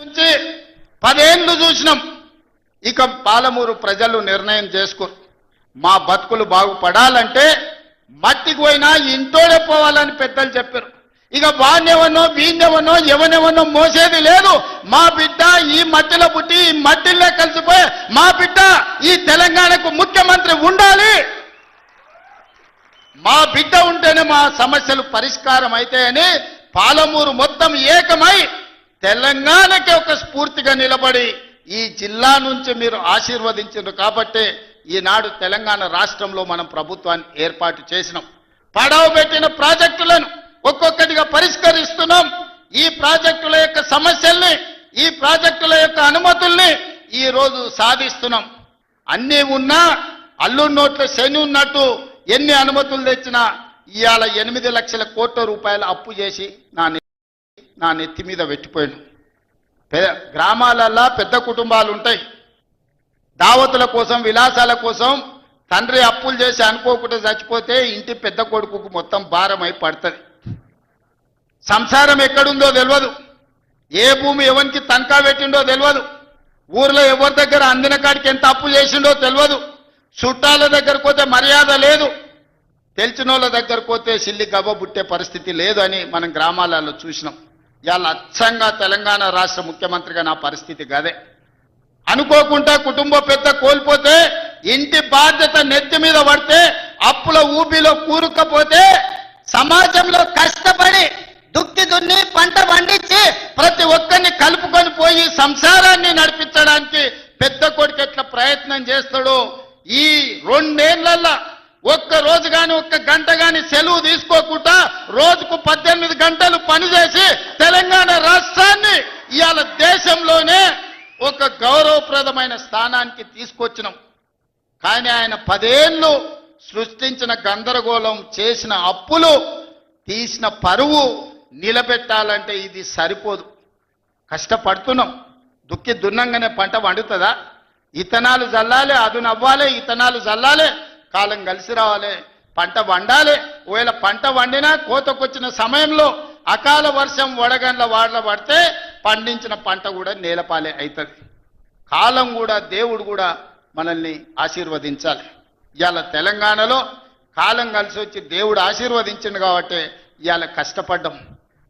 నుంచి 10 ఏళ్ళు చూసినాం. ఇక పాలమూరు ప్రజలు నిర్ణయం చేసుకోరు. మా బతుకులు బాగుపడాలంటే మట్టికి పోయినా ఇంటోడే పోవాలని పెద్దలు చెప్పారు. ఇక వాణ్యవనో వీణ్యవనో ఎవనెవనో మోసేది లేదు. మా బిడ్డ ఈ మట్టిలో పుట్టి ఈ మట్టిలో కలిసిపోయి మా బిడ్డ ఈ తెలంగాణకు ముఖ్యమంత్రి ఉండాలి. మా బిడ్డ ఉంటేనే మా సమస్యలు పరిష్కారం అవుతాయని పాలమూరు మొత్తం ఏకమై తెలంగాణకి ఒక స్ఫూర్తిగా నిలబడి ఈ జిల్లా నుంచి మీరు ఆశీర్వదించారు కాబట్టి ఈనాడు తెలంగాణ రాష్ట్రంలో మనం ప్రభుత్వాన్ని ఏర్పాటు చేసినాం. పడవ పెట్టిన ప్రాజెక్టులను ఒక్కొక్కటిగా పరిష్కరిస్తున్నాం. ఈ ప్రాజెక్టుల యొక్క సమస్యల్ని, ఈ ప్రాజెక్టుల యొక్క అనుమతుల్ని ఈ రోజు సాధిస్తున్నాం. అన్నీ ఉన్నా అల్లు నోట్ల శని ఉన్నట్టు ఎన్ని అనుమతులు తెచ్చినా ఇవాళ 8 లక్షల కోట్ల రూపాయలు అప్పు చేసి నా నెత్తి మీద పెట్టిపోయాను. గ్రామాలల్లో పెద్ద కుటుంబాలు ఉంటాయి. దావతుల కోసం విలాసాల కోసం తండ్రి అప్పులు చేసి అనుకోకుండా చచ్చిపోతే ఇంటి పెద్ద కొడుకుకు మొత్తం భారం అయి పడుతుంది. సంసారం ఎక్కడుందో తెలియదు. ఏ భూమి ఎవరికి తనఖా పెట్టిండో తెలియదు. ఊర్లో ఎవరి దగ్గర అందిన కాడికి ఎంత అప్పు చేసిండో తెలియదు. చుట్టాల దగ్గరకు పోతే మర్యాద లేదు. తెలిసిన వాళ్ళ దగ్గరకు పోతే సిల్లి గబ్బ పుట్టే పరిస్థితి లేదు అని మనం గ్రామాలలో చూసినాం. ఇవాళ అచ్చంగా తెలంగాణ రాష్ట్ర ముఖ్యమంత్రిగా నా పరిస్థితి గదే. అనుకోకుండా కుటుంబ పెద్ద కోల్పోతే ఇంటి బాధ్యత నెత్తి మీద పడితే అప్పుల ఊబిలో కూరుకపోతే సమాజంలో కష్టపడి దుక్కి దున్ని పంట పండించి ప్రతి ఒక్కరిని కలుపుకొని పోయి సంసారాన్ని నడిపించడానికి పెద్ద కొడుకు ఎట్లా ప్రయత్నం చేస్తాడో ఈ 2 ఏళ్లలో ఒక్క రోజు కానీ ఒక్క గంట కానీ సెలవు తీసుకోకుండా రోజుకు 18 గంటలు పనిచేసి తెలంగాణ రాష్ట్రాన్ని ఇవాళ దేశంలోనే ఒక గౌరవప్రదమైన స్థానానికి తీసుకొచ్చినాం. కానీ ఆయన 10 ఏళ్ళు సృష్టించిన గందరగోళం, చేసిన అప్పులు, తీసిన పరువు నిలబెట్టాలంటే ఇది సరిపోదు. కష్టపడుతున్నాం. దుక్కి దున్నంగానే పంట వండుతుందా? ఇతనాలు జల్లాలి, అదును అవ్వాలి, ఇతనాలు జల్లాలి, కాలం కలిసి రావాలి, పంట వండాలి. ఒకవేళ పంట వండినా కోతకొచ్చిన సమయంలో అకాల వర్షం వడగండ్ల వాడల పడితే పండించిన పంట కూడా నేలపాలే అవుతుంది. కాలం కూడా దేవుడు కూడా మనల్ని ఆశీర్వదించాలి. ఇవాళ తెలంగాణలో కాలం కలిసి వచ్చి దేవుడు ఆశీర్వదించిండు కాబట్టి ఇవాళ కష్టపడ్డాం.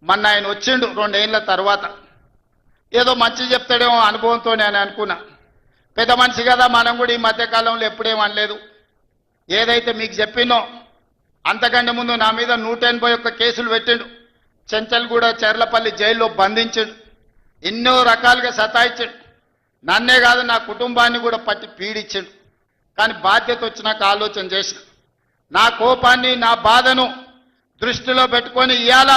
మొన్న ఆయన వచ్చిండు 2 ఏళ్ల తర్వాత. ఏదో మంచి చెప్తాడేమో అనుభవంతో నేను అనుకున్నా. పెద్ద మనిషి కదా, మనం కూడా ఈ మధ్యకాలంలో ఎప్పుడేం అనలేదు. ఏదైతే మీకు చెప్పినో అంతకంటే ముందు నా మీద 181 కేసులు పెట్టిండు. చెంచల్గూడ చెర్లపల్లి జైల్లో బంధించాడు. ఎన్నో రకాలుగా సతాయించాడు. నన్నే కాదు నా కుటుంబాన్ని కూడా పట్టి పీడించాడు. కానీ బాధ్యత వచ్చినాక ఆలోచన చేసిన నా కోపాన్ని, నా బాధను దృష్టిలో పెట్టుకొని ఇవాళ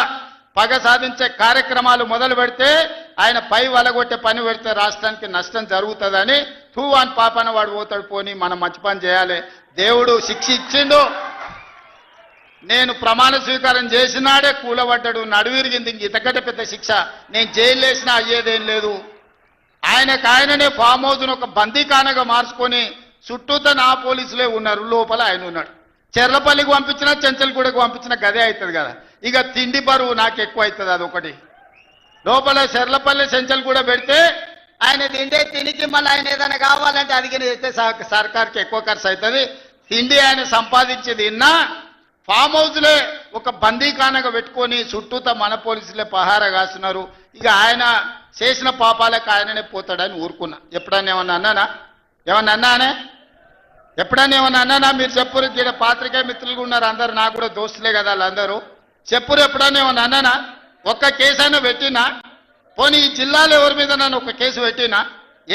పగ సాధించే కార్యక్రమాలు మొదలు పెడితే ఆయన పై వలగొట్టే పని పెడితే రాష్ట్రానికి నష్టం జరుగుతుందని తూవాన్ పాపన వాడు పోతాడు, పోని మనం మంచి పని చేయాలి. దేవుడు శిక్ష ఇచ్చిండు. నేను ప్రమాణ స్వీకారం చేసినాడే కూలబడ్డాడు, నడువిరిగింది. ఇంతకంటే పెద్ద శిక్ష నేను జైలు వేసినా అయ్యేదేం లేదు. ఆయననే ఫామ్ హౌస్ను ఒక బందీఖానగా మార్చుకొని చుట్టూతో నా పోలీసులే ఉన్నారు, లోపల ఆయన ఉన్నాడు. చెర్లపల్లికి పంపించినా చెంచల్గూడకు పంపించినా గదే అవుతుంది కదా. ఇక తిండి బరువు నాకు ఎక్కువ అవుతుంది. అదొకటి. లోపల చెర్లపల్లి చెంచల్గూడ పెడితే ఆయన తిండే తినికి మళ్ళీ ఆయన ఏదైనా కావాలంటే అడిగిన చేస్తే సర్కార్కి ఎక్కువ ఖర్చు అవుతుంది. తిండి ఆయన సంపాదించేది ఇన్నా ఫామ్ హౌస్లే ఒక బందీఖానగా పెట్టుకొని చుట్టూతో మన పోలీసులే పహారా కాస్తున్నారు. ఇక ఆయన చేసిన పాపాలకు ఆయననే పోతాడని ఊరుకున్నా. ఎప్పుడన్నా ఏమన్నా అన్నానా? ఎప్పుడన్నా ఏమన్నా అన్నానా? మీరు చెప్పురు. ఇక్కడ పాత్రికేయ మిత్రులుగా ఉన్నారు అందరు, నాకు కూడా దోస్తులే కదా వాళ్ళందరూ. చెప్పురు ఎప్పుడన్నా ఏమన్నా అన్నానా? ఒక్క కేసు అయినా పెట్టినా? పోనీ ఈ జిల్లాలో ఎవరి మీద నన్ను ఒక కేసు పెట్టినా?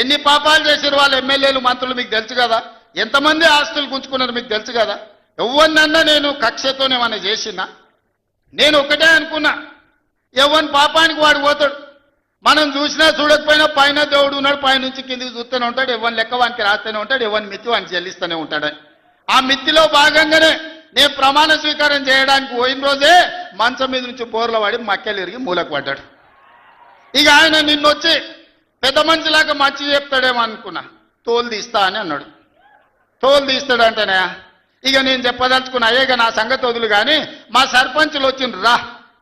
ఎన్ని పాపాలు చేసారు వాళ్ళ ఎమ్మెల్యేలు, మంత్రులు మీకు తెలుసు కదా. ఎంతమంది ఆస్తులు గుంజుకున్నారు మీకు తెలుసు కదా. ఎవరినన్నా నేను కక్షతోనేమన్నా చేసినా? నేను ఒకటే అనుకున్నా, ఎవరిని పాపానికి వాడు పోతాడు. మనం చూసినా చూడకపోయినా పైన దేవుడు ఉన్నాడు, పైనుంచి కిందికి చూస్తూనే ఉంటాడు. ఎవరిని లెక్క వానికి రాస్తూనే ఉంటాడు, ఎవరిని మిత్తి వానికి చెల్లిస్తూనే ఉంటాడని. ఆ మిత్తిలో భాగంగానే నేను ప్రమాణ స్వీకారం చేయడానికి పోయిన రోజే మంచం మీద నుంచి బోర్ల పడి మక్కెలు ఇరిగి మూలకు పడ్డాడు. ఇక ఆయన నిన్నొచ్చి పెద్ద మనిషిలాగా మంచి చెప్తాడేమో అనుకున్నా. తోలు తీస్తా అని అన్నాడు. తోలు తీస్తాడంటేనే ఇక నేను చెప్పదలుచుకున్నా, అయ్యేగా నా సంగతి వదులు కానీ మా సర్పంచులు వచ్చిండ్రు, రా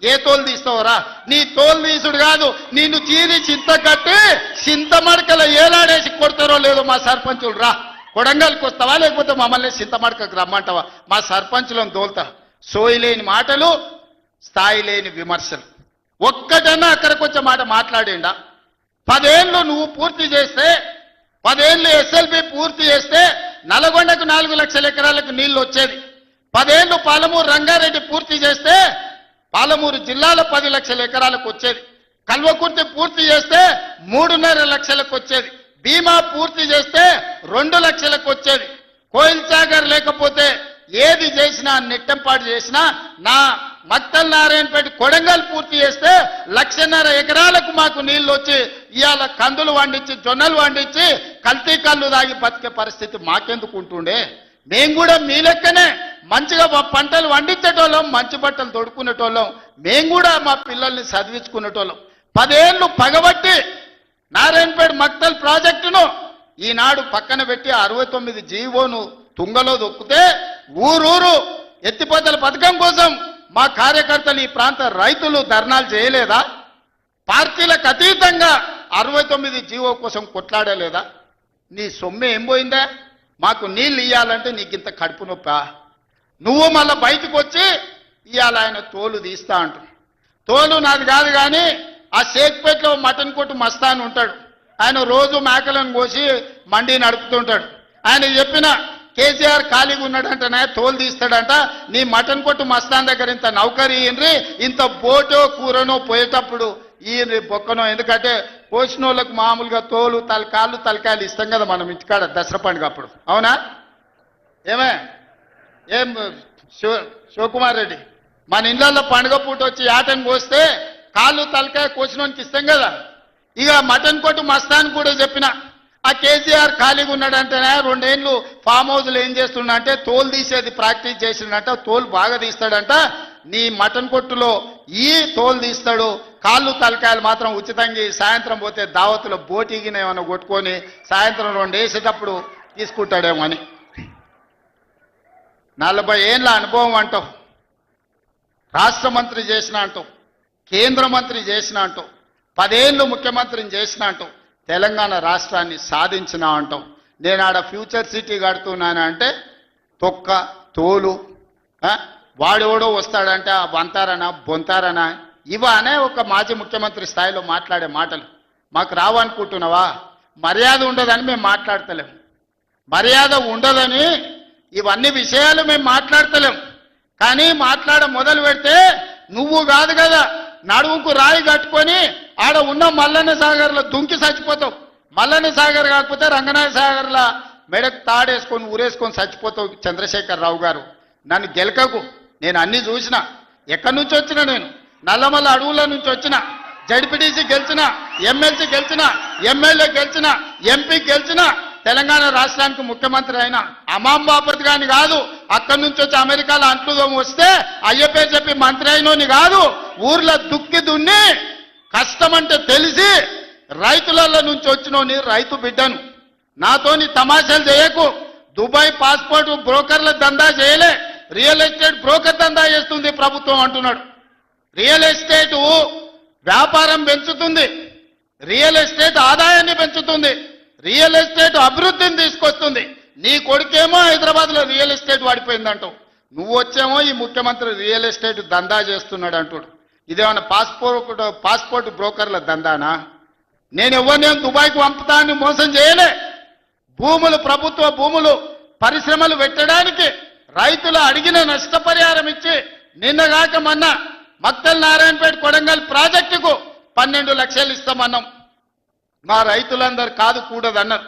ఏ తోలు తీస్తావురా? నీ తోలు తీసుడు కాదు, నిన్ను చీరి చింత కట్టి చింత మడకల ఏలాడేసి కొడతారో లేదో మా సర్పంచులు రా. కొడంగల్కి వస్తావా లేకపోతే మమ్మల్ని చింత మడకకు రమ్మంటావా? మా సర్పంచులను దోల్తా. సోయి లేని మాటలు, స్థాయి లేని విమర్శలు. ఒక్కటన్నా అక్కడికి వచ్చే మాట మాట్లాడిండా? 10 ఏళ్ళు నువ్వు పూర్తి చేస్తే, 10 ఏళ్ళు ఎస్ఎల్బి పూర్తి చేస్తే నల్గొండకు 4 లక్షల ఎకరాలకు నీళ్లు వచ్చేది. 10 ఏళ్ళు పాలమూరు రంగారెడ్డి పూర్తి చేస్తే పాలమూరు జిల్లాలో 10 లక్షల ఎకరాలకు వచ్చేది. కల్వకుర్తి పూర్తి చేస్తే 3.5 లక్షలకు వచ్చేది. భీమా పూర్తి చేస్తే 2 లక్షలకు వచ్చేది. కోయిల్ సాగర్ లేకపోతే ఏది చేసినా, నెట్టంపాటు చేసినా, నా మక్తల్ నారాయణపేట కొడంగల్ పూర్తి చేస్తే 1.5 ఎకరాలకు మాకు నీళ్లు వచ్చి ఇవాళ కందులు వండించి, జొన్నలు వండించి, కల్తీ కళ్ళు దాగి బతికే పరిస్థితి మాకెందుకు ఉంటుండే? మేము కూడా మీ లెక్కనే మంచిగా పంటలు వండించేటోళ్ళం, మంచి బట్టలు తొడుక్కునేటోళ్ళం, మేము కూడా మా పిల్లల్ని చదివించుకునేటోళ్ళం. 10 ఏళ్ళు పగబట్టి నారాయణపేట మక్తల్ ప్రాజెక్టును ఈనాడు పక్కన పెట్టి 69 జీవోను తుంగలో దొక్కితే ఊరూరు ఎత్తిపోతల పథకం కోసం మా కార్యకర్తలు, ఈ ప్రాంత రైతులు ధర్నాలు చేయలేదా? పార్టీలకు అతీతంగా 69 జీవో కోసం కొట్లాడలేదా? నీ సొమ్మె ఏం పోయిందా? మాకు నీళ్ళు ఇయ్యాలంటే నీకు ఇంత కడుపు నొప్పా? నువ్వు మళ్ళీ బయటకు వచ్చి ఇవాళ ఆయన తోలు తీస్తా అంటు. తోలు నాది కాదు, కానీ ఆ షేక్పేటలో మటన్ కొట్టు మస్తాన్ ఉంటాడు, ఆయన రోజు మేకలను కోసి మండి నడుపుతుంటాడు. ఆయన చెప్పిన కేసీఆర్ ఖాళీగా ఉన్నాడంటనే తోలు తీస్తాడంట. నీ మటన్ కొట్టు మస్తాన్ దగ్గర ఇంత నౌకరీ ఇయ్యండ్రి, ఇంత బోటో కూరనో పోయేటప్పుడు ఈయన బొక్కనో. ఎందుకంటే పోసిన వాళ్ళకు మామూలుగా తోలు తలకాయలు ఇస్తాం కదా మనం ఇంటికాడ దసరా పండుగ అప్పుడు. అవునా? ఏం శివకుమార్ రెడ్డి, మన ఇళ్ళల్లో పండుగ పూట వచ్చి ఆటను కోస్తే కాళ్ళు తలకాయ కోసినోనికి ఇస్తాం కదా. ఇక మటన్ కొట్టు మస్తాన్ కూడా చెప్పిన, ఆ కేసీఆర్ ఖాళీగా ఉన్నాడంటేనే 2 ఏళ్ళు ఫామ్ హౌస్లో ఏం చేస్తున్నా అంటే తోలు తీసేది ప్రాక్టీస్ చేసిండంట. తోలు బాగా తీస్తాడంట. నీ మటన్ కొట్టులో ఈ తోలు తీస్తాడు, కాళ్ళు తలకాయలు మాత్రం ఉచితంగా సాయంత్రం పోతే దావతులో బోటిగిన ఏమైనా కొట్టుకొని సాయంత్రం 2 వేసేటప్పుడు తీసుకుంటాడేమో అని. 40 ఏళ్ళ అనుభవం అంటావు, రాష్ట్ర మంత్రి చేసిన అంటావు, కేంద్ర మంత్రి చేసిన అంటావు, 10 ఏళ్ళు ముఖ్యమంత్రిని చేసిన అంటావు, తెలంగాణ రాష్ట్రాన్ని సాధించిన అంటావు. నేను ఆడ ఫ్యూచర్ సిటీ కడుతున్నాను అంటే తొక్క తోలు, వాడెవడో వస్తాడంటే వంతారనా బొంతారనా ఇవనే ఒక మాజీ ముఖ్యమంత్రి స్థాయిలో మాట్లాడే మాటలు మాకు రావనుకుంటున్నావా? మర్యాద ఉండదని మేము మాట్లాడతలేం. మర్యాద ఉండదని ఇవన్నీ విషయాలు మేము మాట్లాడతలేం. కానీ మాట్లాడ మొదలు పెడితే నువ్వు కాదు కదా, నడువుకు రాయి కట్టుకొని ఆడ ఉన్న మల్లన్న సాగర్లో దుంకి చచ్చిపోతావు. మల్లన్న సాగర్ కాకపోతే రంగనాథ సాగర్లో మెడకు తాడేసుకొని ఊరేసుకొని చచ్చిపోతావు. చంద్రశేఖరరావు గారు, నన్ను గెలకకు. నేను అన్ని చూసిన. ఎక్కడి నుంచి వచ్చినా నేను నల్లమల్ల అడవుల నుంచి వచ్చిన, జడ్పీటీసీ గెలిచిన, ఎమ్మెల్సీ గెలిచిన, ఎమ్మెల్యే గెలిచిన, ఎంపీ గెలిచిన, తెలంగాణ రాష్ట్రానికి ముఖ్యమంత్రి అయినా అమాం బాపర్తి గాని కాదు. అక్కడి నుంచి వచ్చి అమెరికాలో అంట్లుదోమ వస్తే అయ్యపే చెప్పి మంత్రి అయినోని కాదు. ఊర్లో దుక్కి దున్ని కష్టమంటే తెలిసి రైతులలో నుంచి వచ్చినోని రైతు బిడ్డను. నాతోని తమాషాలు చేయకు. దుబాయ్ పాస్పోర్ట్ బ్రోకర్ల దందా చేయలే, రియల్ ఎస్టేట్ బ్రోకర్ దందా చేస్తుంది ప్రభుత్వం అంటున్నాడు. రియల్ ఎస్టేట్ వ్యాపారం పెంచుతుంది, రియల్ ఎస్టేట్ ఆదాయాన్ని పెంచుతుంది, రియల్ ఎస్టేట్ అభివృద్ధిని తీసుకొస్తుంది. నీ కొడుకేమో హైదరాబాద్లో రియల్ ఎస్టేట్ వాడిపోయిందంటావు. నువ్వు వచ్చేమో ఈ ముఖ్యమంత్రి రియల్ ఎస్టేట్ దందా చేస్తున్నాడు అంటాడు. ఇదేమన్నా పాస్పోర్ట్ బ్రోకర్ల దందానా? నేను ఎవరినేం దుబాయ్కి పంపుతా అని మోసం చేయలే. భూములు, ప్రభుత్వ భూములు, పరిశ్రమలు పెట్టడానికి రైతులు అడిగిన నష్టపరిహారం ఇచ్చి నిన్నగాక మొన్న మక్తల్ నారాయణపేట కొడంగల్ ప్రాజెక్టుకు 12 లక్షలు ఇస్తామన్నాం. మా రైతులందరూ కాదు కూడదన్నారు.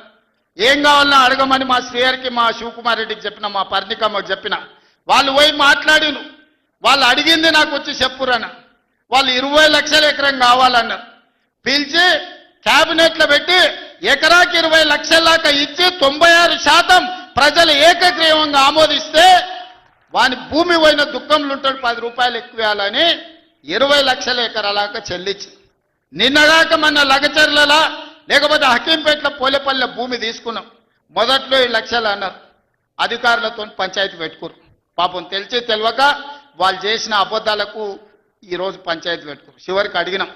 ఏం కావాలన్నా అడగమని మా శ్రీహరికి, మా శివకుమార్ రెడ్డికి చెప్పిన, మా పర్ణికమ్మకు చెప్పిన. వాళ్ళు పోయి మాట్లాడిను. వాళ్ళు అడిగింది నాకు వచ్చి చెప్పురన్న. వాళ్ళు 20 లక్షల ఎకరం కావాలన్నారు. పిలిచి క్యాబినెట్లో పెట్టి ఎకరాకి 20 లక్షల దాకా ఇచ్చి 96% ప్రజలు ఏకగ్రీవంగా ఆమోదిస్తే వాని భూమి పోయిన దుఃఖంలో ఉంటాడు, 10 రూపాయలు ఎక్కువ ఇవ్వాలని 20 లక్షల ఎకరాలాగా చెల్లించి నిన్నగాక మన లగచర్లలా లేకపోతే హకీంపేటలో పోలేపల్లె భూమి తీసుకున్నాం. మొదట్లో 7 లక్షలు అన్నారు. అధికారులతో పంచాయతీ పెట్టుకోరు. పాపం తెలిసి తెలియక వాళ్ళు చేసిన అబద్ధాలకు ఈరోజు పంచాయతీ పెట్టుకున్నాం. చివరికి అడిగినాం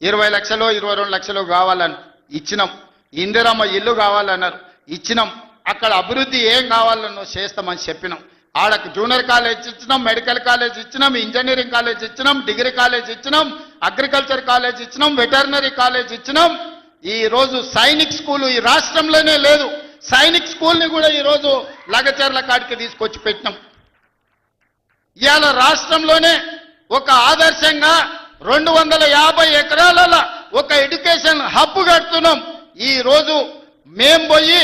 20 లక్షలు 22 లక్షలు కావాలని ఇచ్చినాం. ఇందిరమ్మ ఇల్లు కావాలన్నారు ఇచ్చినాం. అక్కడ అభివృద్ధి ఏం కావాలన్నో చేస్తామని చెప్పినాం. ఆడకు జూనియర్ కాలేజ్ ఇచ్చినాం, మెడికల్ కాలేజ్ ఇచ్చినాం, ఇంజనీరింగ్ కాలేజ్ ఇచ్చినాం, డిగ్రీ కాలేజ్ ఇచ్చినాం, అగ్రికల్చర్ కాలేజ్ ఇచ్చినాం, వెటర్నరీ కాలేజ్ ఇచ్చినాం. ఈ రోజు సైనిక్ స్కూల్ ఈ రాష్ట్రంలోనే లేదు. సైనిక్ స్కూల్ని కూడా ఈరోజు లగచర్ల కాడికి తీసుకొచ్చి పెట్టినాం. ఇవాళ రాష్ట్రంలోనే ఒక ఆదర్శంగా 250 ఎకరాల ఒక ఎడ్యుకేషన్ హబ్ కడుతున్నాం. ఈ రోజు మేం పోయి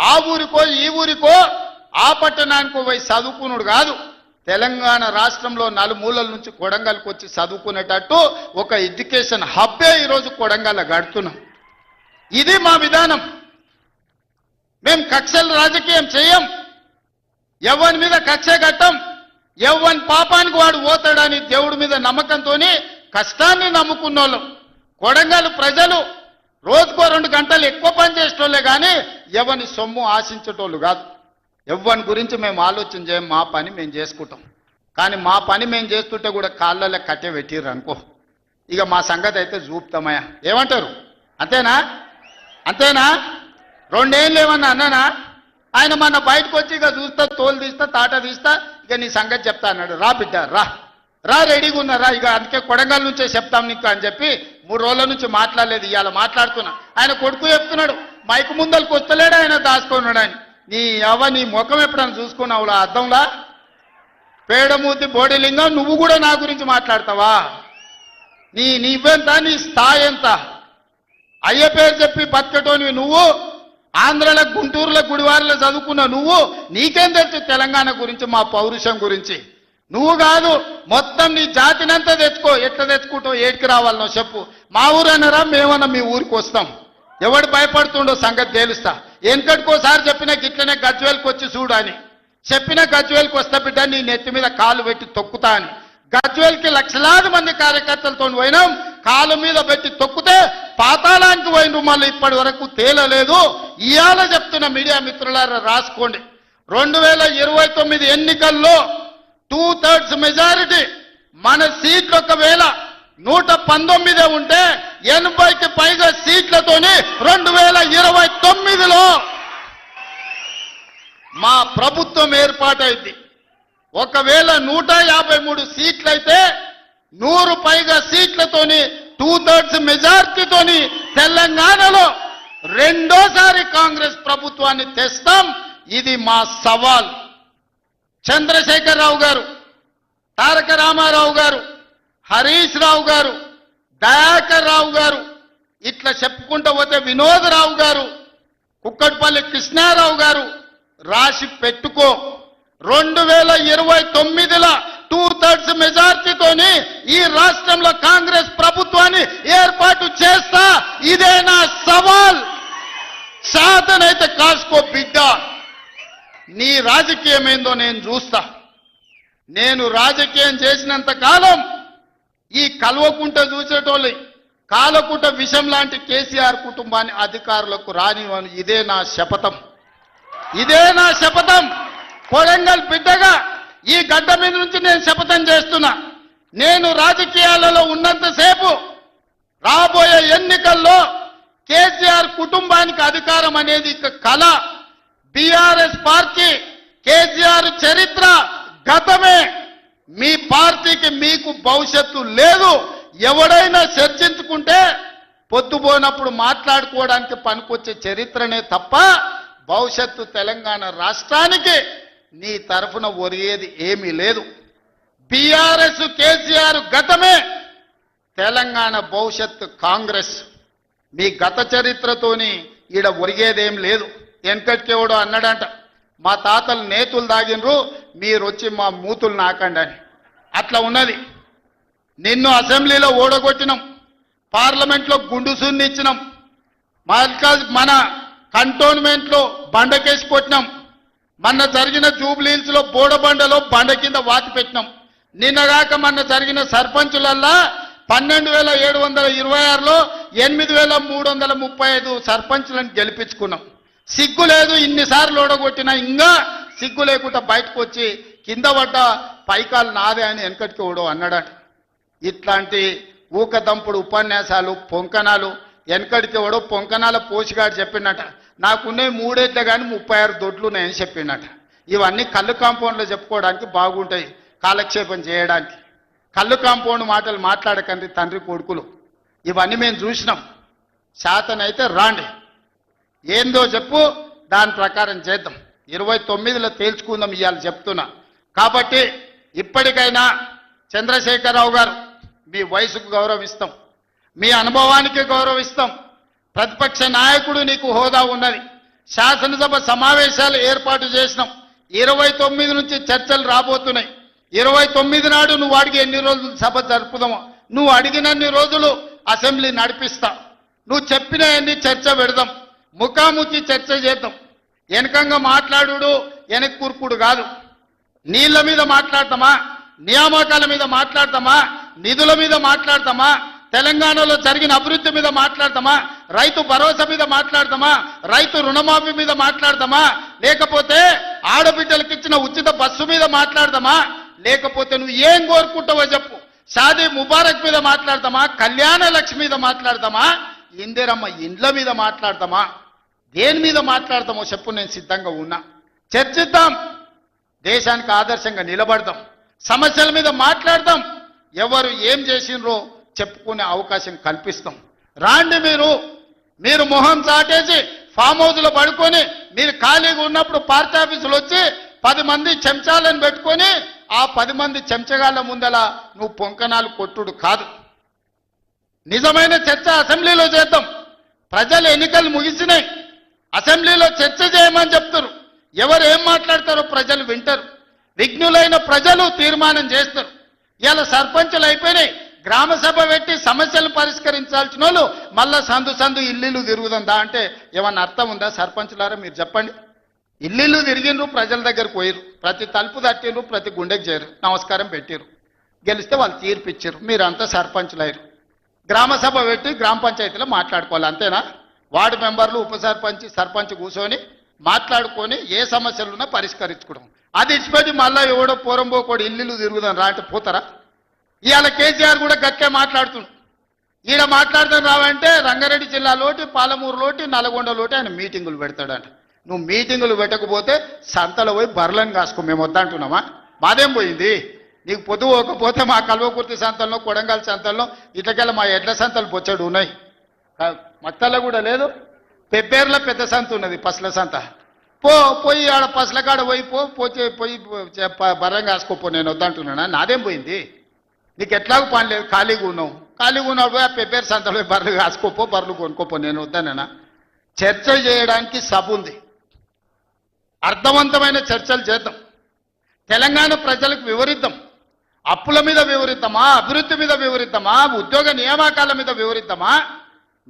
ఆ ఊరికో ఈ ఊరికో ఆ పట్టణానికో పోయి చదువుకున్నాడు కాదు, తెలంగాణ రాష్ట్రంలో నలుమూలల నుంచి కొడంగల్కి వచ్చి చదువుకునేటట్టు ఒక ఎడ్యుకేషన్ హబ్బే ఈరోజు కొడంగల్ కడుతున్నాం. ఇది మా విధానం. మేము కక్షల రాజకీయం చేయం, ఎవరి మీద కక్ష కట్టం, ఎవరి పాపానికి వాడు పోతాడని దేవుడి మీద నమ్మకంతో కష్టాన్ని నమ్ముకున్నోళ్ళం. కొడంగల్ ప్రజలు రోజుకో 2 గంటలు ఎక్కువ పని చేసేటోళ్ళే కానీ ఎవరిని సొమ్ము ఆశించేటోళ్ళు కాదు. ఎవరి గురించి మేము ఆలోచన చేయం, మా పని మేము చేసుకుంటాం. కానీ మా పని మేము చేస్తుంటే కూడా కాళ్ళలో కట్టె పెట్టిర్రు అనుకో, ఇక మా సంగతి అయితే చూపుతామయ్యా. ఏమంటారు? అంతేనా? అంతేనా? 2 ఏళ్ళు ఏమన్నా అన్నానా? ఆయన మన బయటకు వచ్చి ఇక చూస్తా, తోలు తీస్తా, తాట తీస్తా, ఇక నీ సంగతి చెప్తా అన్నాడు. రా బిడ్డ రా రా, రెడీగా ఉన్నారా? ఇక అందుకే కొడంగల్ నుంచే చెప్తాం నీకు అని చెప్పి 3 రోజుల నుంచి మాట్లాడలేదు. ఇవాళ మాట్లాడుతున్నా. ఆయన కొడుకు చెప్తున్నాడు, మైకు ముందలకు వస్తలేడు, ఆయన దాచుకున్నాడు. ఆయన నీ ముఖం ఎప్పుడైనా చూసుకున్నావులా అద్దంలా? పేడమూతి బోడిలింగం, నువ్వు కూడా నా గురించి మాట్లాడతావా? నీవెంత, నీ స్థాయి ఎంత? అయ్య పేరు చెప్పి బతకటోనివి నువ్వు, ఆంధ్రలో గుంటూరులో గుడివారిలో చదువుకున్న నువ్వు, నీకేం తెలుసు తెలంగాణ గురించి, మా పౌరుషం గురించి? నువ్వు కాదు, మొత్తం నీ జాతినంతా తెచ్చుకో. ఎట్లా తెచ్చుకుంటావు? ఏడికి రావాలనో చెప్పు. మా ఊరన్నారా, మేమన్నా మీ ఊరికి వస్తాం. ఎవడు భయపడుతుండో సంగతి తేలుస్తా. వెనకటికోసారి చెప్పినా గిట్లనే గజ్వేల్కి వచ్చి చూడు అని చెప్పిన, గజ్వేల్కి వస్తా బిడ్డ, నీ నెత్తి మీద కాలు పెట్టి తొక్కుతా అని. గజ్వేల్కి లక్షలాది మంది కార్యకర్తలతో పోయినాం, కాలు మీద పెట్టి తొక్కితే పాతాళానికి పోయిన మళ్ళీ ఇప్పటి వరకు తేలలేదు. ఇవాళ చెప్తున్న మీడియా మిత్రులారా రాసుకోండి, 2029 ఎన్నికల్లో 2/3 మెజారిటీ మన సీట్లు ఒకవేళ 119 ఉంటే 80కి పైగా సీట్లతోని 2029లో మా ప్రభుత్వం ఏర్పాటైంది. ఒకవేళ 153 సీట్లయితే 100 పైగా సీట్లతోని 2/3 మెజార్టీతోని తెలంగాణలో రెండోసారి కాంగ్రెస్ ప్రభుత్వాన్ని తెస్తాం. ఇది మా సవాల్. చంద్రశేఖరరావు గారు, తారక రామారావు గారు, హరీష్ రావు గారు, దయాకర్ రావు గారు, ఇట్లా చెప్పుకుంటూ పోతే వినోదరావు గారు, కుక్కట్పల్లి కృష్ణారావు గారు, రాసి పెట్టుకో. 2029లో 2/3 మెజార్టీతోని ఈ రాష్ట్రంలో కాంగ్రెస్ ప్రభుత్వాన్ని ఏర్పాటు చేస్తా. ఇదే నా సవాల్. సాధనైతే కాసుకో బిడ్డ. నీ రాజకీయం ఏందో నేను చూస్తా. నేను రాజకీయం చేసినంత కాలం ఈ కల్వకుంట చూసేటోళ్ళు కాలకుంట విషం లాంటి కేసీఆర్ కుటుంబాన్ని అధికారులకు రానివ్వను. ఇదే నా శపథం. ఇదే నా శపథం. కొడంగల్ బిడ్డగా ఈ గడ్డ మీద నుంచి నేను శపథం చేస్తున్నా. నేను రాజకీయాలలో ఉన్నంతసేపు రాబోయే ఎన్నికల్లో కేసీఆర్ కుటుంబానికి అధికారం అనేది ఇక కళ. బీఆర్ఎస్ పార్టీ, కేసీఆర్ చరిత్ర గతమే. మీ పార్టీకి మీకు భవిష్యత్తు లేదు. ఎవడైనా చర్చించుకుంటే పొద్దుపోనప్పుడు మాట్లాడుకోవడానికి పనికొచ్చే చరిత్రనే తప్ప భవిష్యత్తు తెలంగాణ రాష్ట్రానికి నీ తరఫున ఒరిగేది ఏమీ లేదు. బీఆర్ఎస్ కేసీఆర్ గతమే, తెలంగాణ భవిష్యత్తు కాంగ్రెస్. మీ గత చరిత్రతోని ఈడ ఒరిగేదేం లేదు. వెనకటికెవడో అన్నాడంట, మా తాతలు నేతులు దాగినరు, మీరు వచ్చి మా మూతులు నాకండి అని. అట్లా ఉన్నది. నిన్ను అసెంబ్లీలో ఓడగొట్టినాం, పార్లమెంట్లో గుండు సున్ని ఇచ్చినాం, మన కంటోన్మెంట్లో బండకేసి కొట్టినాం, మొన్న జరిగిన జూబ్లీహిల్స్లో బోడబండలో బండ కింద వాతి పెట్టినాం. నిన్నగాక మొన్న జరిగిన సర్పంచులల్లా 12,726లో 8,335 సర్పంచులను గెలిపించుకున్నాం. సిగ్గు లేదు. ఇన్నిసార్లు ఓడగొట్టినా ఇంకా సిగ్గు లేకుండా బయటకు వచ్చి కింద పడ్డ పైకాలు నాదే అని వెనకటికి ఓడో అన్నాడట. ఇట్లాంటి ఊకదంపుడు ఉపన్యాసాలు పొంకనాలు వెనకడికి ఎవడో పొంకనాల పోసిగాడు చెప్పినట నాకున్నాయి 3 ఏళ్ళే కానీ 36 దొడ్లు ఉన్నాయని చెప్పినట. ఇవన్నీ కళ్ళు కాంపౌండ్లో చెప్పుకోవడానికి బాగుంటాయి, కాలక్షేపం చేయడానికి. కళ్ళు కాంపౌండ్ మాటలు మాట్లాడకండి తండ్రి కొడుకులు. ఇవన్నీ మేము చూసినాం. శాతనైతే రాండి, ఏందో చెప్పు, దాని ప్రకారం చేద్దాం. 29లో తేల్చుకుందాం ఇవాళ చెప్తున్నా. కాబట్టి ఇప్పటికైనా చంద్రశేఖరరావు గారు మీ వయసుకు గౌరవిస్తాం, మీ అనుభవానికి గౌరవిస్తాం. ప్రతిపక్ష నాయకుడు నీకు హోదా ఉన్నది. శాసనసభ సమావేశాలు ఏర్పాటు చేసినాం. 29 నుంచి చర్చలు రాబోతున్నాయి. 29 నాడు నువ్వు అడిగి ఎన్ని రోజులు సభ జరుపుదామో, నువ్వు అడిగినన్ని రోజులు అసెంబ్లీ నడిపిస్తా. నువ్వు చెప్పిన ఎన్ని చర్చ పెడదాం, ముఖాముఖి చర్చ చేద్దాం. వెనకంగా మాట్లాడు వెనక్కి కూర్పుడు కాదు. నీళ్ల మీద మాట్లాడతామా, నియామకాల మీద మాట్లాడతామా, నిధుల మీద మాట్లాడతామా, తెలంగాణలో జరిగిన అభివృద్ధి మీద మాట్లాడతామా, రైతు భరోసా మీద మాట్లాడతామా, రైతు రుణమాఫీ మీద మాట్లాడతామా, లేకపోతే ఆడబిడ్డలకు ఇచ్చిన ఉచిత బస్సు మీద మాట్లాడతామా, లేకపోతే నువ్వు ఏం కోరుకుంటావో చెప్పు, షాదీ ముబారక్ మీద మాట్లాడతామా, కళ్యాణ లక్ష్మి మీద మాట్లాడతామా, ఇందిరమ్మ ఇండ్ల మీద మాట్లాడతామా, దేని మీద మాట్లాడతామో చెప్పు, నేను సిద్ధంగా ఉన్నా. చర్చిద్దాం, దేశానికి ఆదర్శంగా నిలబడదాం, సమస్యల మీద మాట్లాడదాం, ఎవరు ఏం చేసినరో చెప్పుకునే అవకాశం కల్పిస్తాం. రాండి, మీరు మొహం చాటేసి ఫామ్ హౌస్లో పడుకొని మీరు ఖాళీగా ఉన్నప్పుడు పార్టీ ఆఫీసులు వచ్చి 10 మంది చెంచాలను పెట్టుకొని ఆ 10 మంది చెంచగాళ్ళ ముందల నువ్వు పొంకనాలు కొట్టుడు కాదు. నిజమైన చర్చ అసెంబ్లీలో చేద్దాం. ప్రజలు ఎన్నికలు ముగిసినాయి, అసెంబ్లీలో చర్చ చేయమని చెప్తారు. ఎవరు ఏం మాట్లాడతారో ప్రజలు వింటారు. విఘ్నులైన ప్రజలు తీర్మానం చేస్తారు. ఇలా సర్పంచులు అయిపోయినాయి, గ్రామ సభ పెట్టి సమస్యలు పరిష్కరించాల్సిన వాళ్ళు మళ్ళా సందు ఇల్లు తిరుగుతుందా అంటే ఏమన్నా అర్థం ఉందా? సర్పంచులారా మీరు చెప్పండి. ఇల్లు తిరిగిండ్రు, ప్రజల దగ్గరకు పోయిరు, ప్రతి తలుపు తట్టిండ్రు, ప్రతి గుండెకి చేరు, నమస్కారం పెట్టిరు, గెలిస్తే వాళ్ళు తీర్పిచ్చారు, మీరంతా సర్పంచులు అయ్యారు. గ్రామ సభ పెట్టి గ్రామ పంచాయతీలో మాట్లాడుకోవాలి, అంతేనా? వార్డు మెంబర్లు, ఉప సర్పంచ్, సర్పంచ్ కూర్చొని మాట్లాడుకొని ఏ సమస్యలున్నా పరిష్కరించుకోవడం. అది ఇచ్చిపెట్టి మళ్ళీ ఎవడో పోరంబోకోడు ఇల్లు తిరుగుదాం రా అంటే పోతారా? ఇవాళ కేసీఆర్ కూడా గట్టే మాట్లాడుతున్నాడు. ఈడ మాట్లాడతాను రావంటే రంగారెడ్డి జిల్లాలోటి, పాలమూరులోటి, నల్గొండలోటి ఆయన మీటింగులు పెడతాడంట. నువ్వు మీటింగులు పెట్టకపోతే సంతలో పోయి బర్లను కాసుకో, మేము వద్దంటున్నామా? మాదేం పోయింది? నీకు పొద్దు పోకపోతే మా కల్వకుర్తి సంతల్లో, కొడంగల్ సంతల్లో, ఇట్లకెళ్ళ మా ఎడ్ల సంతలు బొచ్చడు ఉన్నాయి. మత్తల్లో కూడా లేదు, పెబ్బేర్లో పెద్ద సంత ఉన్నది, పసల సంత. పోయి ఆడ పసల కాడ పోయి బర్రం కాసుకోపో, నేను వద్దంటున్నానా? నాదేం పోయింది? నీకు ఎట్లాగూ పని లేదు, ఖాళీగా ఉన్నావు పోయి ఆ పెబ్బేరు సంతలో బర్రెలు కాసుకోపో, బర్రెలు కొనుక్కోపో, నేను వద్దానేనా? చర్చ చేయడానికి సభ ఉంది, అర్థవంతమైన చర్చలు చేద్దాం, తెలంగాణ ప్రజలకు వివరిద్దాం. అప్పుల మీద వివరిద్దామా, అభివృద్ధి మీద వివరిద్దామా, ఉద్యోగ నియామకాల మీద వివరిద్దామా,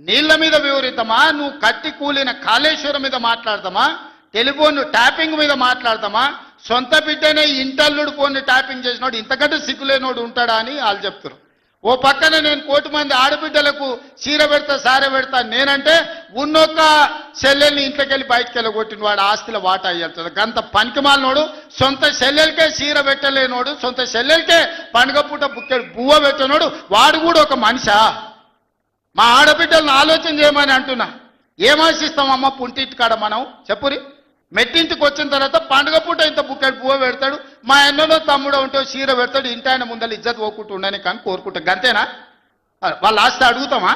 నీళ్ల మీద వివరిద్దామా, నువ్వు కట్టి కూలిన కాళేశ్వరం మీద మాట్లాడతామా, టెలిఫోన్ ట్యాపింగ్ మీద మాట్లాడతామా, సొంత బిడ్డనే ఇంటల్లుడు ఫోన్ ట్యాపింగ్ చేసినోడు ఇంతకంటే సిగ్గులేనోడు ఉంటాడా అని వాళ్ళు చెప్తారు. ఓ పక్కన నేను 1 కోటి మంది ఆడబిడ్డలకు చీర పెడతా, సారె పెడతా నేనంటే ఉన్నొక్క చెల్లెల్ని ఇంట్లోకి వెళ్ళి బయటకు వెళ్ళగొట్టిన వాడు ఆస్తిలో వాటా అయ్యేస్తుంది. గంత పనికిమాలినోడు, సొంత చెల్లెలకే చీర పెట్టలేనోడు, సొంత చెల్లెలకే పండుగ పూట బుక్కెడు బువ్వ పెట్టినోడు, వాడు కూడా ఒక మనిషా? మా ఆడబిడ్డలను ఆలోచన చేయమని అంటున్నా. ఏం ఆశిస్తామమ్మ పుంటింటి కాడ మనం? చెప్పురి. మెట్టింటికి వచ్చిన తర్వాత పండుగ పూట ఇంత బుక్కెడు పువ్వ పెడతాడు, మా ఎన్నో తమ్ముడు ఉంటే చీర పెడతాడు, ఇంటి ఆయన ముందర ఇజ్జత్ పోకుంటూ ఉండని కానీ కోరుకుంటాం. గంతేనా? వాళ్ళ ఆస్తి అడుగుతామా?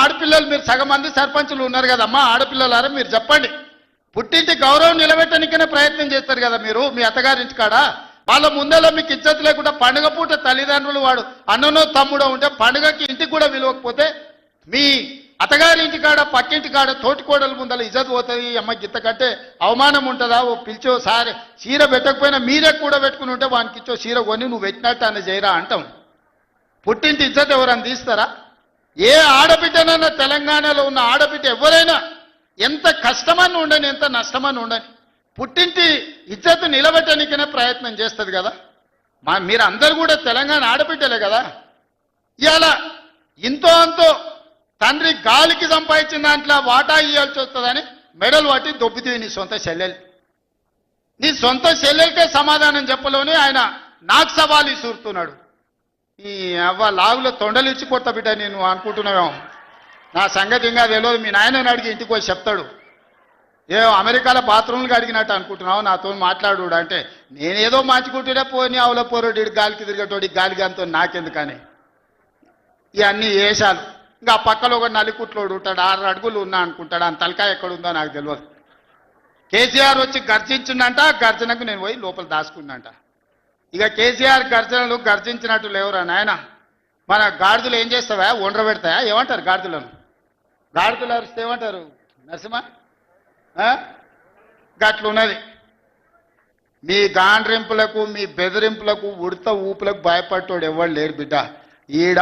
ఆడపిల్లలు మీరు సగం మంది సర్పంచులు ఉన్నారు కదమ్మా, ఆడపిల్లలారా మీరు చెప్పండి. పుట్టింటి గౌరవం నిలబెట్టడానికనే ప్రయత్నం చేస్తారు కదా మీరు మీ అత్తగారింటి కాడ. వాళ్ళ ముందర మీకు ఇజ్జత్ లేకుండా పండుగ పూట తల్లిదండ్రులు వాడు అన్ననో తమ్ముడో ఉంటే పండుగకి ఇంటికి కూడా విలువకపోతే మీ అత్తగారింటి కాడ, పక్కింటి కాడ, తోటికోడల ముందర ఇజ్జత్ పోతుంది. అమ్మ గిత్త కంటే అవమానం ఉంటుందా? ఓ పిలిచో సారి చీర పెట్టకపోయినా మీరే కూడా పెట్టుకుని ఉంటే వానికి ఇచ్చో చీర కొని నువ్వు పెట్టినట్టు అని చేయరా అంటాం. పుట్టింటి ఇజ్జత్ ఎవరని తీస్తారా? ఏ ఆడబిడ్డనైనా, తెలంగాణలో ఉన్న ఆడబిడ్డ ఎవరైనా ఎంత కష్టమని ఉండని, ఎంత నష్టమని ఉండని, పుట్టింటి ఇజ్జత్ నిలబెట్టడానికనే ప్రయత్నం చేస్తుంది కదా. మీరు అందరూ కూడా తెలంగాణ ఆడబిడ్డలే కదా. ఇవాళ ఇంతో అంతో తండ్రి గాలికి సంపాదించిన దాంట్లో వాటా ఇవ్వాల్సి వస్తుందని మెడలు పట్టి దొబ్బితీవి నీ సొంత చెల్లెలు. నీ సొంత చెల్లెలకే సమాధానం చెప్పలోనే ఆయన నాకు సవాలు ఇసురుతున్నాడు. ఈ అవ్వ లాగులో తొండలు ఇచ్చి కొత్త బిడ్డ నేను అనుకుంటున్నావేమో. నా సంగతి ఇంకా తెలియదు. మీ నాయనని అడిగి ఇంటికి వచ్చి చెప్తాడు. ఏ అమెరికాలో బాత్రూమ్లు అడిగినట్టు అనుకుంటున్నావు నాతో మాట్లాడు అంటే, నేనేదో మంచుకుంటుండే పోని ఆవుల పోరోడి గాలికి తిరిగేటోడి గాలి గానితో నాకెందుకని ఇవన్నీ వేషాలు. ఇంకా ఆ పక్కలో ఒక నలికుట్లోడు ఉంటాడు, 6 అడుగులు ఉన్నా అనుకుంటాడు. ఆ తలకాయ ఎక్కడుందో నాకు తెలియదు. కేసీఆర్ వచ్చి గర్జించిందంట, గర్జనకు నేను పోయి లోపల దాచుకున్నంట. ఇక కేసీఆర్ గర్జనలు గర్జించినట్టు లేవురా నాయన. మన గాడిదలు ఏం చేస్తావా, ఒండ్ర పెడతాయా? ఏమంటారు గాడిదలను? గాడిదలు అరిస్తే ఏమంటారు నరసింహ? గట్లున్నది. మీ గాండ్రింపులకు మీ బెదిరింపులకు ఉడత ఊపులకు భయపడ్డాడు ఎవరు లేరు బిడ్డ. ఈడ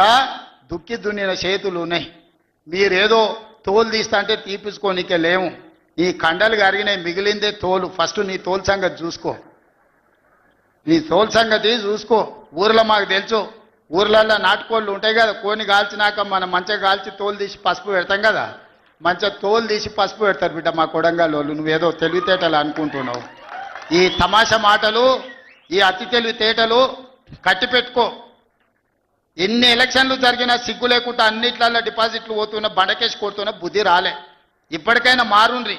దుక్కి దున్నిన చేతులు ఉన్నాయి. మీరేదో తోలు తీస్తా అంటే తీపించుకోనికే లేము. ఈ కండలు కరిగినాయి, మిగిలిందే తోలు. ఫస్ట్ నీ తోలు సంగతి చూసుకో, నీ తోలు సంగతి చూసుకో. ఊర్లో మాకు తెలుసు, ఊర్లలో నాటుకోళ్ళు ఉంటాయి కదా, కోని కాల్చినాక మనం మంచిగా కాల్చి తోలు తీసి పసుపు పెడతాం కదా, మంచిగా తోలు తీసి పసుపు పెడతారు బిడ్డ మా కొడంగల్ వాళ్ళు. నువ్వేదో తెలివితేటలు అనుకుంటున్నావు. ఈ తమాషా మాటలు, ఈ అతి తెలివితేటలు కట్టి పెట్టుకో. ఎన్ని ఎలక్షన్లు జరిగినా సిగ్గు లేకుండా అన్నిట్లలో డిపాజిట్లు పోతున్నా, బండకేసి కొడుతున్నా బుద్ధి రాలే. ఇప్పటికైనా మారుండ్రి.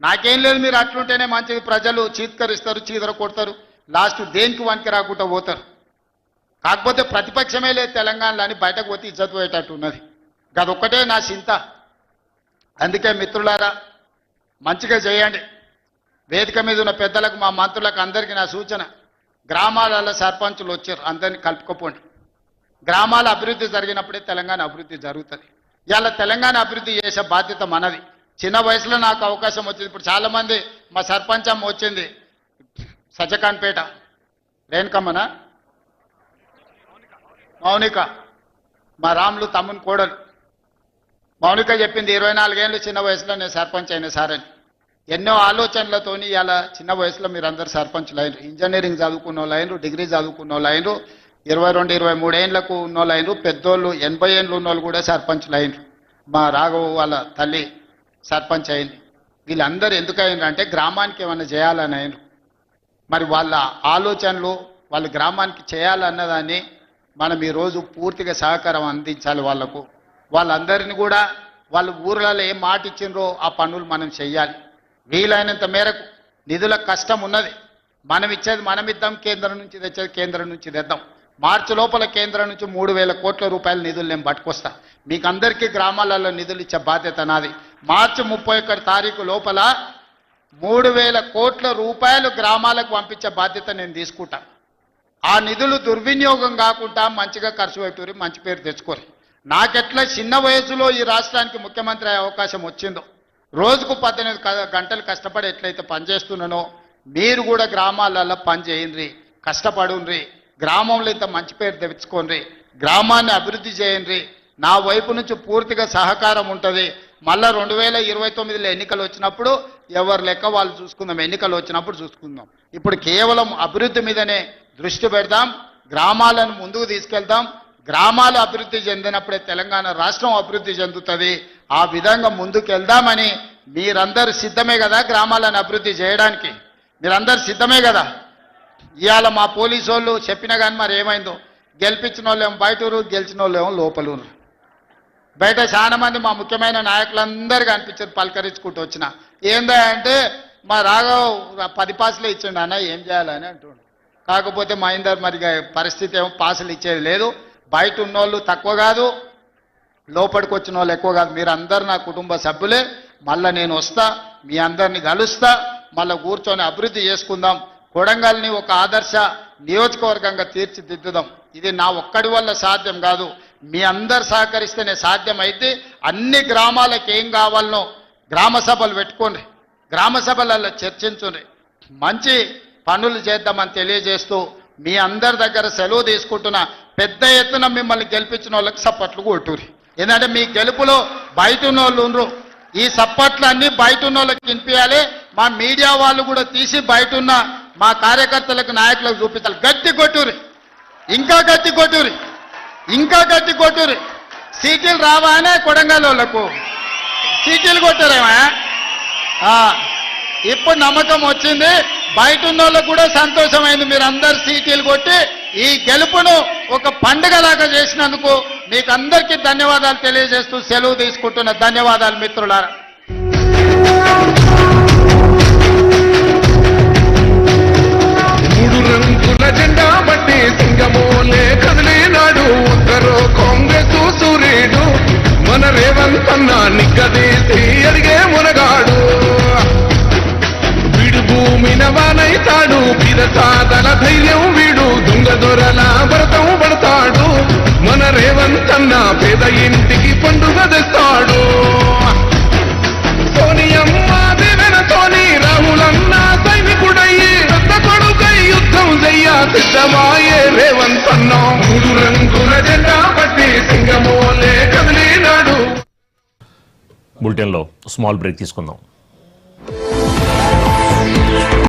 నాకేం లేదు, మీరు అట్లుంటేనే మంచిది. ప్రజలు చీత్కరిస్తారు, చీదర కొడతారు, లాస్ట్ దేనికి వనికి రాకుండా పోతారు. కాకపోతే ప్రతిపక్షమే లేదు తెలంగాణలో అని బయటకు పోతే ఇజ్జత్ పోయేటట్టు ఉన్నది. గదొక్కటే నా చింత. అందుకే మిత్రులారా, మంచిగా చేయండి. వేదిక మీద ఉన్న పెద్దలకు, మా మంత్రులకు అందరికీ నా సూచన, గ్రామాలలో సర్పంచులు వచ్చారు, అందరినీ కలుపుకోపోండి. గ్రామాల అభివృద్ధి జరిగినప్పుడే తెలంగాణ అభివృద్ధి జరుగుతుంది. ఇవాళ తెలంగాణ అభివృద్ధి చేసే బాధ్యత మనది. చిన్న వయసులో నాకు అవకాశం వచ్చింది. ఇప్పుడు చాలామంది, మా సర్పంచ్ అమ్మ వచ్చింది సజ్జకాన్పేట, రేణుకమ్మన మౌనిక, మా రాములు తమ్ముని కోడలు మౌనిక చెప్పింది, 24 ఏళ్ళు చిన్న వయసులో నేను సర్పంచ్ అయినా సార్ అని. ఎన్నో ఆలోచనలతోని ఇవాళ చిన్న వయసులో మీరు అందరు సర్పంచ్లు అయినరు. ఇంజనీరింగ్ చదువుకున్న వాళ్ళు అయినరు, డిగ్రీ చదువుకున్న వాళ్ళు అయినరు, 22, 23 ఏళ్లకు ఉన్నోళ్ళు అయినరు, పెద్దోళ్ళు 80 ఏళ్ళు ఉన్నోళ్ళు కూడా సర్పంచ్లు అయినరు. మా రాఘవ వాళ్ళ తల్లి సర్పంచ్ అయింది. వీళ్ళందరూ ఎందుకు అయినరు అంటే గ్రామానికి ఏమైనా చేయాలని అయినరు. మరి వాళ్ళ ఆలోచనలు వాళ్ళు గ్రామానికి చేయాలన్నదాన్ని మనం ఈరోజు పూర్తిగా సహకారం అందించాలి వాళ్ళకు. వాళ్ళందరినీ కూడా వాళ్ళు ఊర్లలో ఏం మాట ఇచ్చిండ్రో ఆ పనులు మనం చెయ్యాలి. వీలైనంత మేరకు నిధుల కష్టం ఉన్నది, మనం ఇచ్చేది మనం ఇద్దాం, కేంద్రం నుంచి తెచ్చేది కేంద్రం నుంచి తెద్దాం. మార్చి లోపల కేంద్రం నుంచి 3,000 కోట్ల రూపాయల నిధులు నేను పట్టుకొస్తా. మీకు అందరికీ గ్రామాలలో నిధులు ఇచ్చే బాధ్యత నాది. మార్చి 31 తారీఖు లోపల 3,000 కోట్ల రూపాయలు గ్రామాలకు పంపించే బాధ్యత నేను తీసుకుంటా. ఆ నిధులు దుర్వినియోగం కాకుండా మంచిగా ఖర్చు పెట్టుకుని మంచి పేరు తెచ్చుకోరు. నాకెట్లా చిన్న వయసులో ఈ రాష్ట్రానికి ముఖ్యమంత్రి అయ్యే అవకాశం వచ్చిందో, రోజుకు 18 గంటలు కష్టపడి ఎట్లయితే పనిచేస్తున్నానో, మీరు కూడా గ్రామాలలో పని చేయండి, కష్టపడుండ్రి, గ్రామంలో ఇంత మంచి పేరు తెచ్చుకోండి, గ్రామాన్ని అభివృద్ధి చేయండి. నా వైపు నుంచి పూర్తిగా సహకారం ఉంటుంది. మళ్ళా 2029లో ఎన్నికలు వచ్చినప్పుడు ఎవరు లెక్క వాళ్ళు చూసుకుందాం, ఎన్నికలు వచ్చినప్పుడు చూసుకుందాం. ఇప్పుడు కేవలం అభివృద్ధి మీదనే దృష్టి పెడదాం, గ్రామాలను ముందుకు తీసుకెళ్దాం. గ్రామాలు అభివృద్ధి చెందినప్పుడే తెలంగాణ రాష్ట్రం అభివృద్ధి చెందుతుంది. ఆ విధంగా ముందుకు వెళ్దామని మీరందరూ సిద్ధమే కదా గ్రామాలను అభివృద్ధి చేయడానికి? మీరందరూ సిద్ధమే కదా? ఇవాళ మా పోలీసు వాళ్ళు చెప్పినా కానీ మరి ఏమైందో, గెలిపించిన వాళ్ళేమో బయటూరు, గెలిచిన వాళ్ళేమో లోపలూరు. బయట చాలా మంది మా ముఖ్యమైన నాయకులందరూ కనిపించారు, పలకరించుకుంటూ వచ్చిన. ఏందా అంటే మా రాఘవ్ 10 పాసులే ఇచ్చిండు అన్న, ఏం చేయాలని అంటుండు. కాకపోతే మా ఇందరు మరి పరిస్థితి ఏమో పాసులు ఇచ్చేది లేదు. బయట ఉన్నోళ్ళు తక్కువ కాదు, లోపలికి వచ్చిన వాళ్ళు ఎక్కువ కాదు. మీరు అందరు నా కుటుంబ సభ్యులే. మళ్ళీ నేను వస్తా, మీ అందరిని కలుస్తా, మళ్ళీ కూర్చొని అభివృద్ధి చేసుకుందాం. కొడంగల్ని ఒక ఆదర్శ నియోజకవర్గంగా తీర్చిదిద్దుదాం. ఇది నా ఒక్కడి వల్ల సాధ్యం కాదు, మీ అందరు సహకరిస్తేనే సాధ్యం. అయితే అన్ని గ్రామాలకు ఏం కావాలనో గ్రామ సభలు పెట్టుకోండి, గ్రామ సభలలో చర్చించుండ్రి, మంచి పనులు చేద్దామని తెలియజేస్తూ మీ అందరి దగ్గర సెలవు తీసుకుంటున్నా. పెద్ద ఎత్తున మిమ్మల్ని గెలిపించిన వాళ్ళకి సప్పట్లు కొట్టుర్రి. ఎందుకంటే మీ గెలుపులో బయట ఉన్న వాళ్ళు ఉండరు. ఈ సప్పట్లు అన్నీ బయట ఉన్న వాళ్ళకి వినిపించాలి. మా మీడియా వాళ్ళు కూడా తీసి బయట ఉన్న మా కార్యకర్తలకు, నాయకులకు చూపించాలి. గట్టి కొట్టుర్రి, ఇంకా గట్టి కొట్టుర్రి, ఇంకా గట్టి కొట్టుర్రి. సీటీలు రావానే కొడంగల్ వాళ్ళకు సీటీలు కొట్టారేమా? ఇప్పుడు నమ్మకం వచ్చింది, బయట ఉన్న వాళ్ళకు కూడా సంతోషమైంది. మీరు అందరు సీటీలు కొట్టి ఈ గెలుపును ఒక పండుగలాగా చేసినందుకు మీకు అందరికీ ధన్యవాదాలు తెలియజేస్తూ సెలవు తీసుకుంటున్న ధన్యవాదాలు మిత్రులారా. మూడు రంగుల జెండా బట్టి సింగమోలే కదిలినాడు ఉత్తరో కాంగ్రెస్ సూర్యుడు మన రేవంత్ అన్న నిగ్గదీసి అడిగే మునగాడు. వీడు భూమిన వానైతాడు, బిరసాదల ధైర్యం వీడు, దొంగ దొరల భరతం పడతాడు. మన రేవంత్ అన్న పేద ఇంటికి పండుగ తెస్తాడు. సోనియమ్మ దివెనతోని రాహులన్న సైనికుడయ్యి పెద్ద కొడుకై యుద్ధం చెయ్య సిద్ధమాయే రేవంత్ అన్న. మూడు రంగుల జెండా పట్టి సింగమోలే కదిలినాడు. బులెటిన్లో స్మాల్ బ్రేక్ తీసుకుందాం.